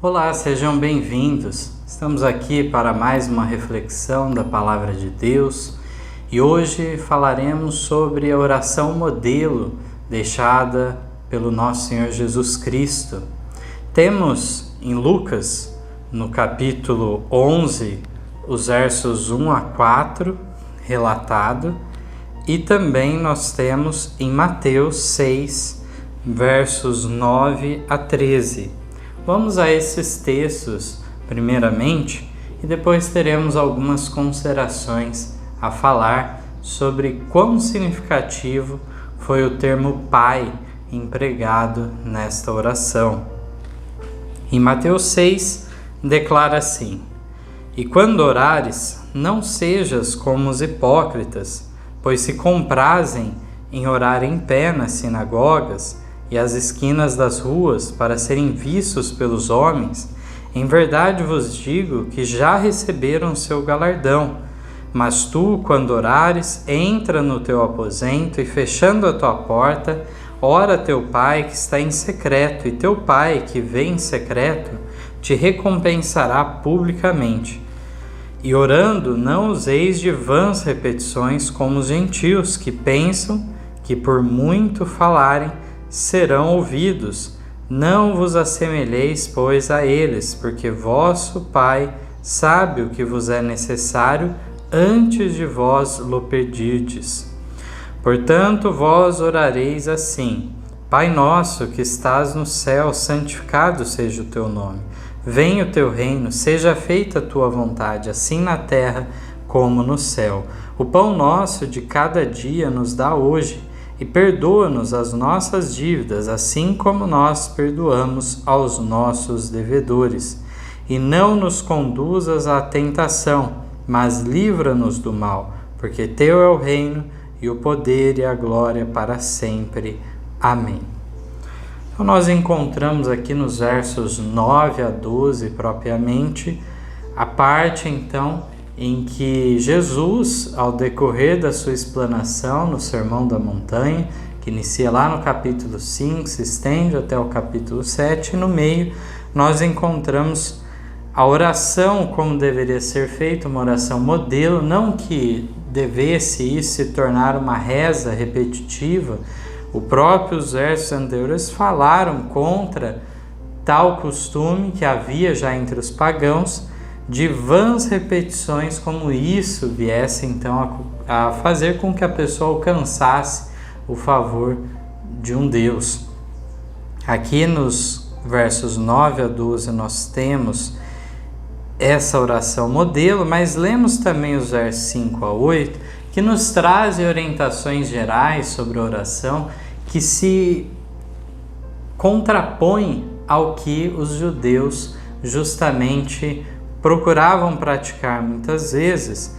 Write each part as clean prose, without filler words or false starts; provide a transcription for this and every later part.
Olá, sejam bem-vindos. Estamos aqui para mais uma reflexão da Palavra de Deus e hoje falaremos sobre a oração modelo deixada pelo nosso Senhor Jesus Cristo. Temos em Lucas, no capítulo 11, os versos 1 a 4 relatado, e também nós temos em Mateus 6, versos 9 a 13. Vamos a esses textos primeiramente e depois teremos algumas considerações a falar sobre quão significativo foi o termo Pai empregado nesta oração. Em Mateus 6, declara assim: E quando orares, não sejas como os hipócritas, pois se comprazem em orar em pé nas sinagogas e às esquinas das ruas para serem vistos pelos homens, em verdade vos digo que já receberam seu galardão. Mas tu, quando orares, entra no teu aposento e, fechando a tua porta, ora a teu Pai que está em secreto, e teu Pai que vê em secreto te recompensará publicamente. E orando, não useis de vãs repetições como os gentios, que pensam que por muito falarem serão ouvidos. Não vos assemelheis, pois, a eles, porque vosso Pai sabe o que vos é necessário antes de vós lo pedirdes. Portanto, vós orareis assim: Pai nosso que estás no céu, santificado seja o teu nome. Venha o teu reino, seja feita a tua vontade, assim na terra como no céu. O pão nosso de cada dia nos dá hoje, e perdoa-nos as nossas dívidas, assim como nós perdoamos aos nossos devedores. E não nos conduzas à tentação, mas livra-nos do mal, porque teu é o reino, e o poder e a glória para sempre. Amém. Então nós encontramos aqui nos versos 9 a 12 propriamente, a parte então em que Jesus, ao decorrer da sua explanação no Sermão da Montanha, que inicia lá no capítulo 5, se estende até o capítulo 7, e no meio nós encontramos a oração como deveria ser feita, uma oração modelo, não que devesse isso se tornar uma reza repetitiva. Os próprios versos anteriores falaram contra tal costume que havia já entre os pagãos, de vãs repetições, como isso viesse então a fazer com que a pessoa alcançasse o favor de um Deus. Aqui nos versos 9 a 12 nós temos essa oração modelo, mas lemos também os versos 5 a 8, que nos trazem orientações gerais sobre a oração que se contrapõem ao que os judeus justamente procuravam praticar muitas vezes,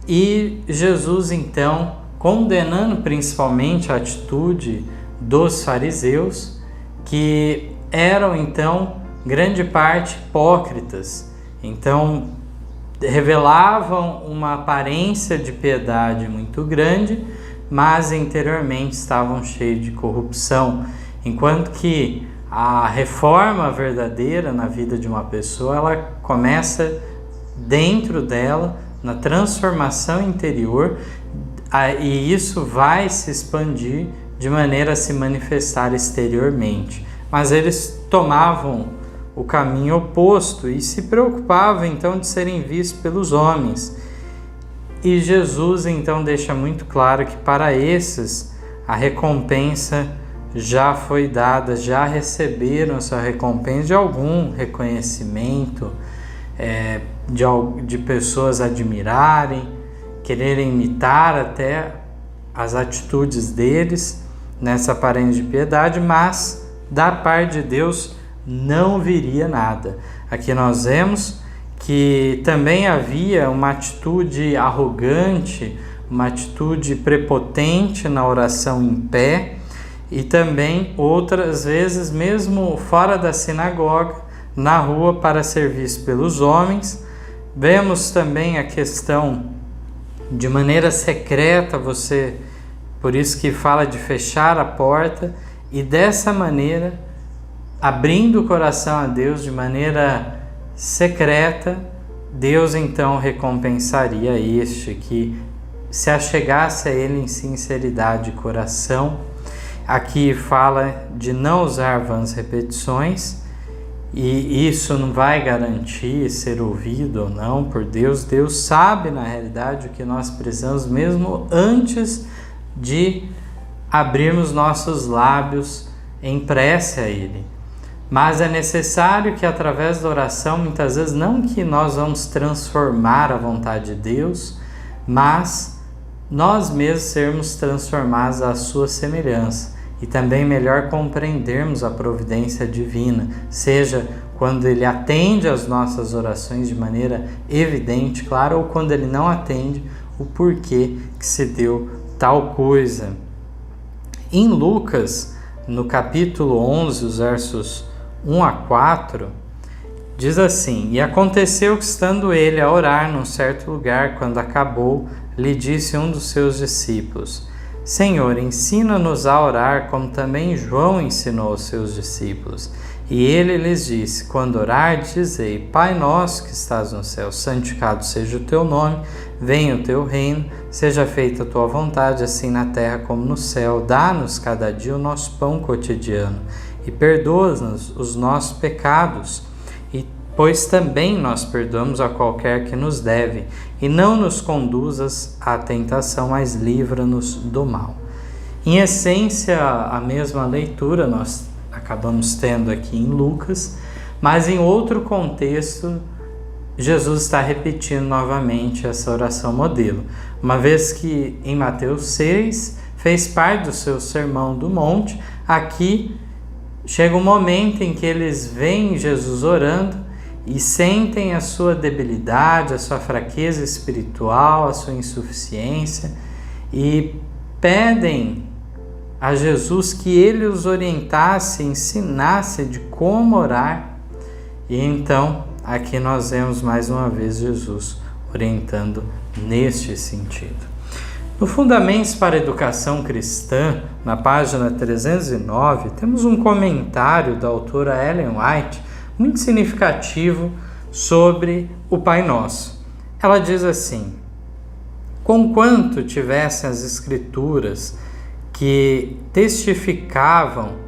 e Jesus então, condenando principalmente a atitude dos fariseus, que eram então grande parte hipócritas, então revelavam uma aparência de piedade muito grande, mas interiormente estavam cheios de corrupção, enquanto que a reforma verdadeira na vida de uma pessoa, ela começa dentro dela, na transformação interior, e isso vai se expandir de maneira a se manifestar exteriormente. Mas eles tomavam o caminho oposto e se preocupavam então de serem vistos pelos homens. E Jesus então deixa muito claro que para esses a recompensa já foi dada, já receberam sua recompensa de algum reconhecimento, de pessoas admirarem, quererem imitar até as atitudes deles nessa aparência de piedade, mas da parte de Deus não viria nada. Aqui nós vemos que também havia uma atitude arrogante, uma atitude prepotente na oração em pé, e também outras vezes mesmo fora da sinagoga, na rua para ser visto pelos homens. Vemos também a questão de maneira secreta, por isso que fala de fechar a porta, e dessa maneira abrindo o coração a Deus de maneira secreta, Deus então recompensaria este que se achegasse a Ele em sinceridade de coração. Aqui fala de não usar vãs repetições, e isso não vai garantir ser ouvido ou não por Deus. Deus sabe, na realidade, o que nós precisamos, mesmo antes de abrirmos nossos lábios em prece a Ele. Mas é necessário que, através da oração, muitas vezes, não que nós vamos transformar a vontade de Deus, mas nós mesmos sermos transformados à sua semelhança. E também melhor compreendermos a providência divina, seja quando Ele atende às nossas orações de maneira evidente, claro, ou quando Ele não atende, o porquê que se deu tal coisa. Em Lucas, no capítulo 11, os versos 1 a 4, diz assim: E aconteceu que, estando ele a orar num certo lugar, quando acabou, lhe disse um dos seus discípulos: Senhor, ensina-nos a orar, como também João ensinou aos seus discípulos. E ele lhes disse: Quando orardes, dizei: Pai nosso que estás no céu, santificado seja o teu nome, venha o teu reino, seja feita a tua vontade, assim na terra como no céu. Dá-nos cada dia o nosso pão cotidiano, e perdoa-nos os nossos pecados, pois também nós perdoamos a qualquer que nos deve, e não nos conduzas à tentação, mas livra-nos do mal. Em essência, a mesma leitura nós acabamos tendo aqui em Lucas, mas em outro contexto, Jesus está repetindo novamente essa oração modelo. Uma vez que em Mateus 6 fez parte do seu Sermão do Monte, aqui chega um momento em que eles veem Jesus orando e sentem a sua debilidade, a sua fraqueza espiritual, a sua insuficiência, e pedem a Jesus que Ele os orientasse, ensinasse de como orar. E então, aqui nós vemos mais uma vez Jesus orientando neste sentido. No Fundamentos para a Educação Cristã, na página 309, temos um comentário da autora Ellen White, muito significativo sobre o Pai Nosso. Ela diz assim: Conquanto tivessem as Escrituras que testificavam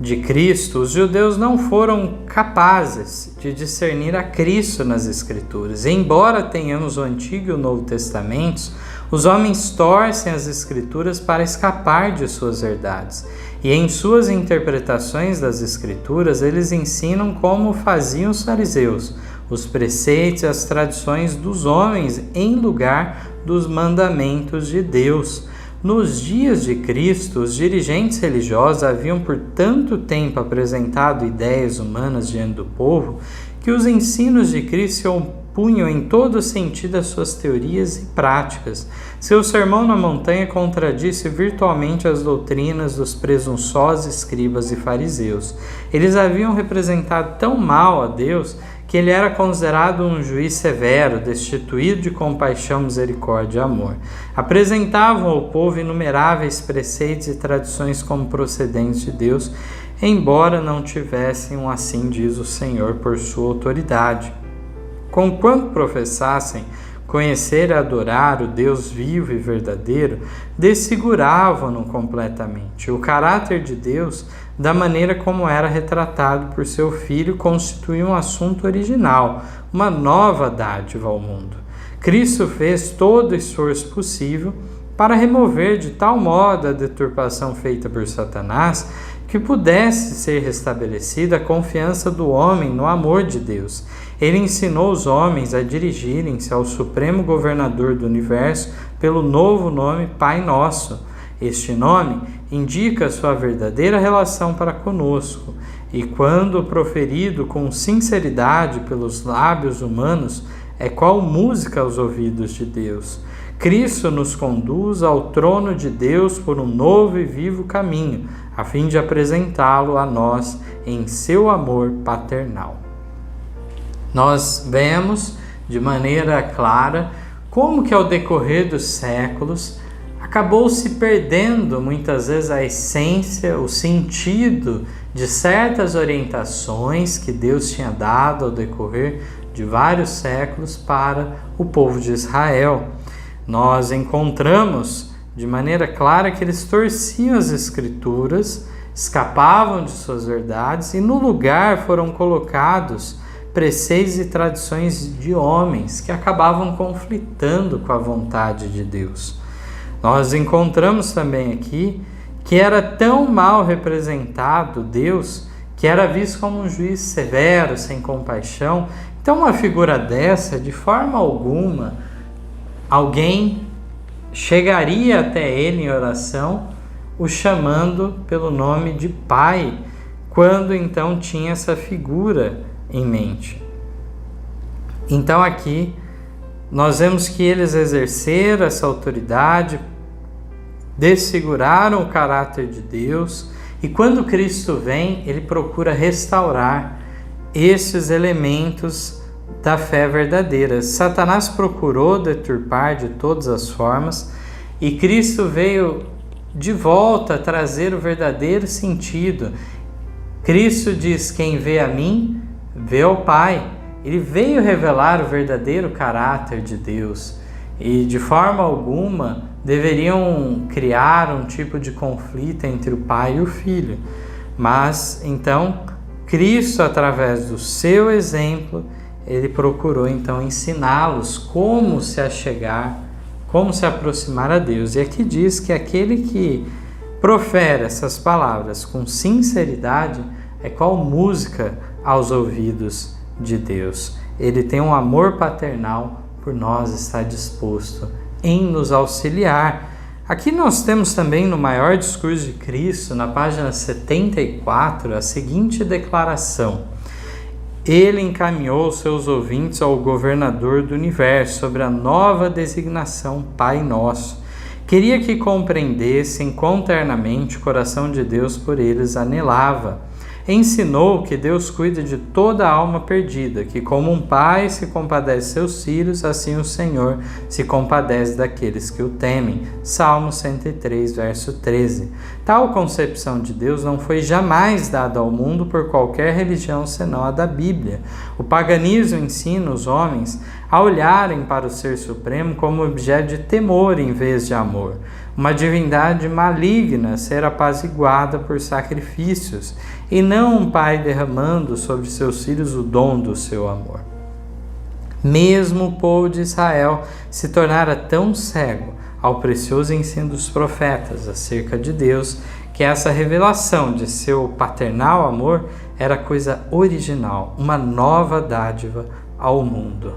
de Cristo, os judeus não foram capazes de discernir a Cristo nas Escrituras. E embora tenhamos o Antigo e o Novo Testamentos, os homens torcem as Escrituras para escapar de suas verdades. E em suas interpretações das Escrituras, eles ensinam como faziam os fariseus, os preceitos e as tradições dos homens em lugar dos mandamentos de Deus. Nos dias de Cristo, os dirigentes religiosos haviam por tanto tempo apresentado ideias humanas diante do povo que os ensinos de Cristo se opunham em todo sentido às suas teorias e práticas. Seu sermão na montanha contradisse virtualmente as doutrinas dos presunçosos escribas e fariseus. Eles haviam representado tão mal a Deus que ele era considerado um juiz severo, destituído de compaixão, misericórdia e amor. Apresentavam ao povo inumeráveis preceitos e tradições como procedentes de Deus, embora não tivessem um assim diz o Senhor por sua autoridade. Conquanto professassem conhecer e adorar o Deus vivo e verdadeiro, desfiguravam-no completamente. O caráter de Deus, da maneira como era retratado por seu Filho, constituía um assunto original, uma nova dádiva ao mundo. Cristo fez todo o esforço possível para remover de tal modo a deturpação feita por Satanás que pudesse ser restabelecida a confiança do homem no amor de Deus. Ele ensinou os homens a dirigirem-se ao Supremo Governador do Universo pelo novo nome Pai Nosso. Este nome indica sua verdadeira relação para conosco, e quando proferido com sinceridade pelos lábios humanos, é qual música aos ouvidos de Deus. Cristo nos conduz ao trono de Deus por um novo e vivo caminho, a fim de apresentá-lo a nós em seu amor paternal. Nós vemos de maneira clara como que ao decorrer dos séculos a acabou se perdendo muitas vezes a essência, o sentido de certas orientações que Deus tinha dado ao decorrer de vários séculos para o povo de Israel. Nós encontramos de maneira clara que eles torciam as Escrituras, escapavam de suas verdades e no lugar foram colocados preceitos e tradições de homens que acabavam conflitando com a vontade de Deus. Nós encontramos também aqui que era tão mal representado Deus que era visto como um juiz severo, sem compaixão. Então, uma figura dessa, de forma alguma, alguém chegaria até ele em oração, o chamando pelo nome de Pai, quando então tinha essa figura em mente. Então aqui nós vemos que eles exerceram essa autoridade, desfiguraram o caráter de Deus, e quando Cristo vem, ele procura restaurar esses elementos da fé verdadeira. Satanás procurou deturpar de todas as formas, e Cristo veio de volta trazer o verdadeiro sentido. Cristo diz: quem vê a mim, vê ao Pai. Ele veio revelar o verdadeiro caráter de Deus e de forma alguma deveriam criar um tipo de conflito entre o Pai e o Filho. Mas então Cristo, através do seu exemplo, ele procurou então ensiná-los como se achegar, como se aproximar a Deus. E aqui diz que aquele que profere essas palavras com sinceridade é qual música aos ouvidos de Deus. Ele tem um amor paternal por nós, está disposto em nos auxiliar. Aqui nós temos também no maior discurso de Cristo, na página 74, a seguinte declaração: ele encaminhou seus ouvintes ao governador do universo sobre a nova designação Pai Nosso. Queria que compreendessem quão ternamente o coração de Deus por eles anelava. Ensinou que Deus cuida de toda a alma perdida, que como um pai se compadece de seus filhos, assim o Senhor se compadece daqueles que o temem. Salmo 103, verso 13. Tal concepção de Deus não foi jamais dada ao mundo por qualquer religião senão a da Bíblia. O paganismo ensina os homens a olharem para o Ser Supremo como objeto de temor em vez de amor. Uma divindade maligna ser apaziguada por sacrifícios, e não um pai derramando sobre seus filhos o dom do seu amor. Mesmo o povo de Israel se tornara tão cego ao precioso ensino dos profetas acerca de Deus, que essa revelação de seu paternal amor era coisa original, uma nova dádiva ao mundo.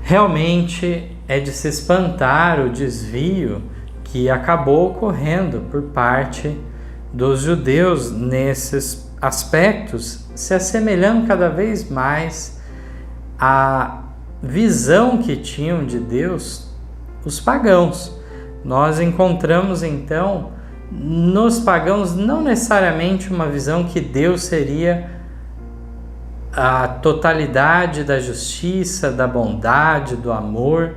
Realmente é de se espantar o desvio que acabou ocorrendo por parte dos judeus nesses aspectos, se assemelhando cada vez mais à visão que tinham de Deus os pagãos. Nós encontramos então nos pagãos não necessariamente uma visão que Deus seria a totalidade da justiça, da bondade, do amor,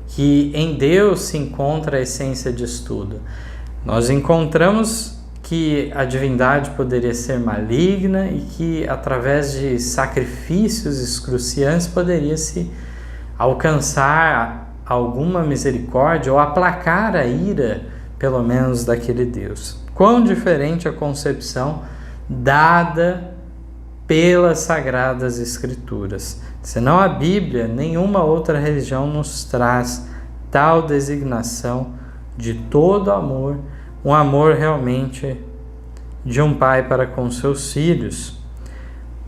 que em Deus se encontra a essência disso tudo. Nós encontramos que a divindade poderia ser maligna e que através de sacrifícios excruciantes poderia se alcançar alguma misericórdia ou aplacar a ira, pelo menos, daquele Deus. Quão diferente a concepção dada pelas Sagradas Escrituras. Senão a Bíblia, nenhuma outra religião nos traz tal designação de todo amor, um amor realmente de um pai para com seus filhos.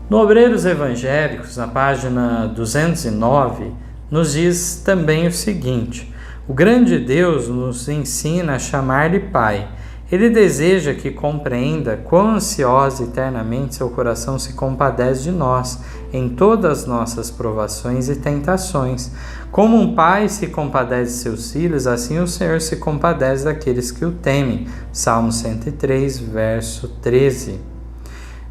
No Obreiros Evangélicos, na página 209, nos diz também o seguinte: o grande Deus nos ensina a chamar-lhe Pai. Ele deseja que compreenda quão ansiosa eternamente seu coração se compadece de nós em todas as nossas provações e tentações. Como um pai se compadece de seus filhos, assim o Senhor se compadece daqueles que o temem. Salmo 103, verso 13.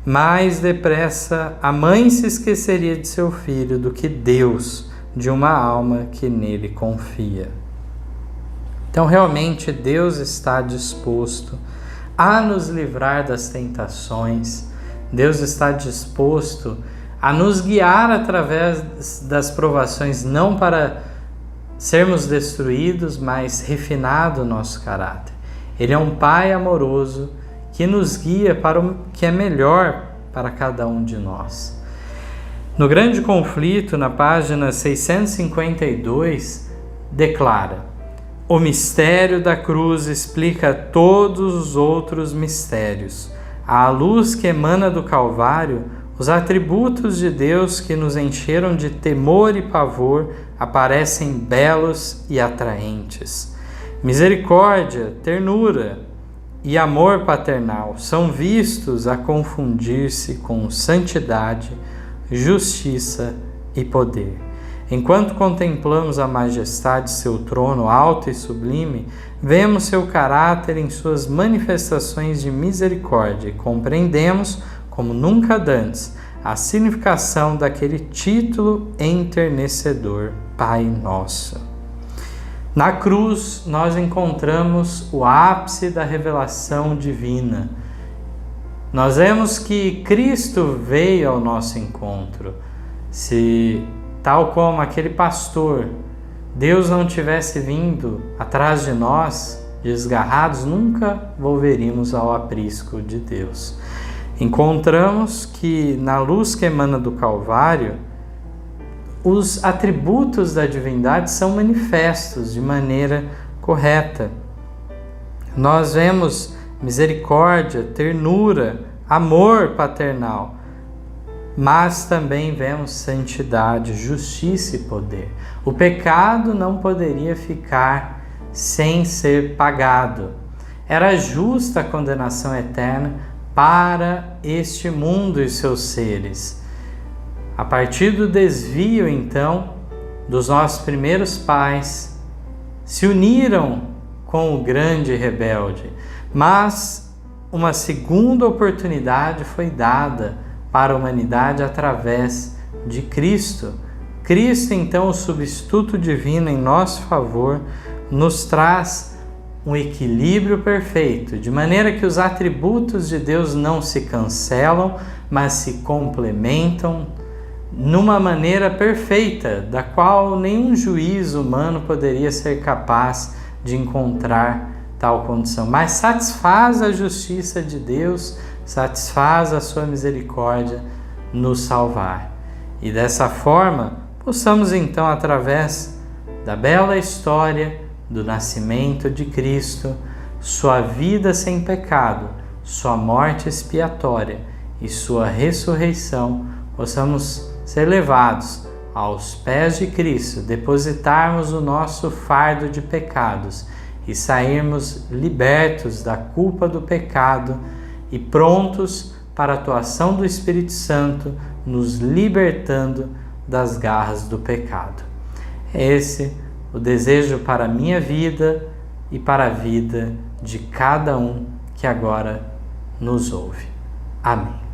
Mais depressa a mãe se esqueceria de seu filho do que Deus de uma alma que nele confia. Então, realmente, Deus está disposto a nos livrar das tentações. Deus está disposto a nos guiar através das provações, não para sermos destruídos, mas refinado o nosso caráter. Ele é um Pai amoroso que nos guia para o que é melhor para cada um de nós. No Grande Conflito, na página 652, declara: o mistério da cruz explica todos os outros mistérios. À luz que emana do Calvário, os atributos de Deus que nos encheram de temor e pavor aparecem belos e atraentes. Misericórdia, ternura e amor paternal são vistos a confundir-se com santidade, justiça e poder. Enquanto contemplamos a majestade de seu trono alto e sublime, vemos seu caráter em suas manifestações de misericórdia e compreendemos, como nunca antes, a significação daquele título enternecedor, Pai Nosso. Na cruz, nós encontramos o ápice da revelação divina. Nós vemos que Cristo veio ao nosso encontro. Se, tal como aquele pastor, Deus não tivesse vindo atrás de nós, desgarrados, nunca volveríamos ao aprisco de Deus. Encontramos que na luz que emana do Calvário, os atributos da divindade são manifestos de maneira correta. Nós vemos misericórdia, ternura, amor paternal, mas também vemos santidade, justiça e poder. O pecado não poderia ficar sem ser pagado. Era justa a condenação eterna para este mundo e seus seres. A partir do desvio, então, dos nossos primeiros pais, se uniram com o grande rebelde, mas uma segunda oportunidade foi dada para a humanidade através de Cristo. Cristo, então, o substituto divino em nosso favor, nos traz um equilíbrio perfeito, de maneira que os atributos de Deus não se cancelam, mas se complementam numa maneira perfeita, da qual nenhum juízo humano poderia ser capaz de encontrar tal condição. Mas satisfaz a justiça de Deus, satisfaz a sua misericórdia nos salvar. E dessa forma, possamos então, através da bela história do nascimento de Cristo, sua vida sem pecado, sua morte expiatória e sua ressurreição, possamos ser levados aos pés de Cristo, depositarmos o nosso fardo de pecados e sairmos libertos da culpa do pecado e prontos para a atuação do Espírito Santo, nos libertando das garras do pecado. Esse é o desejo para a minha vida e para a vida de cada um que agora nos ouve. Amém.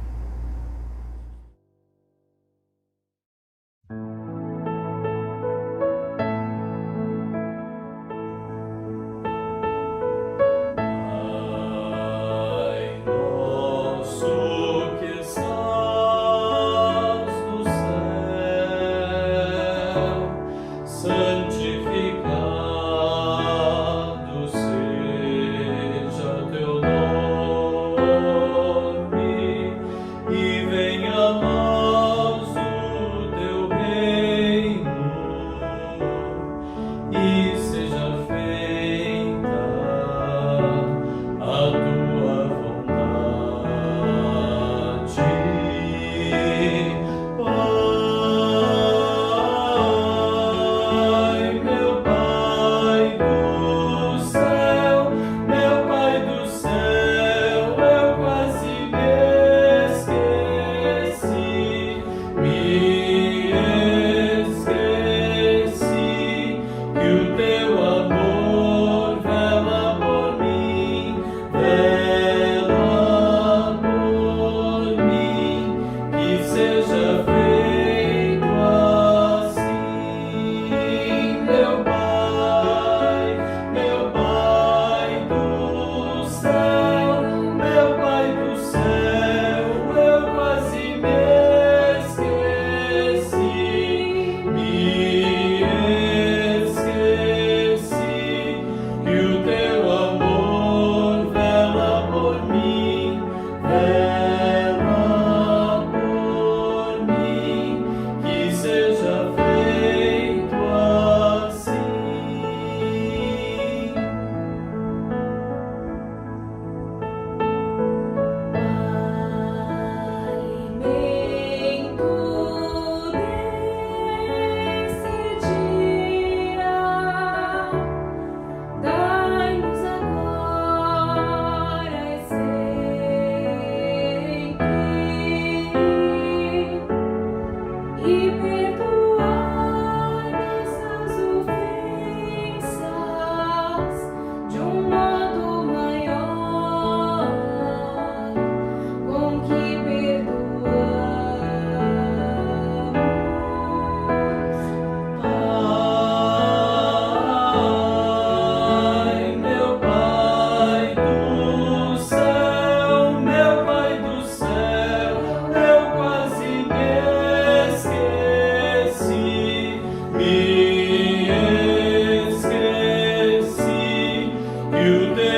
you did.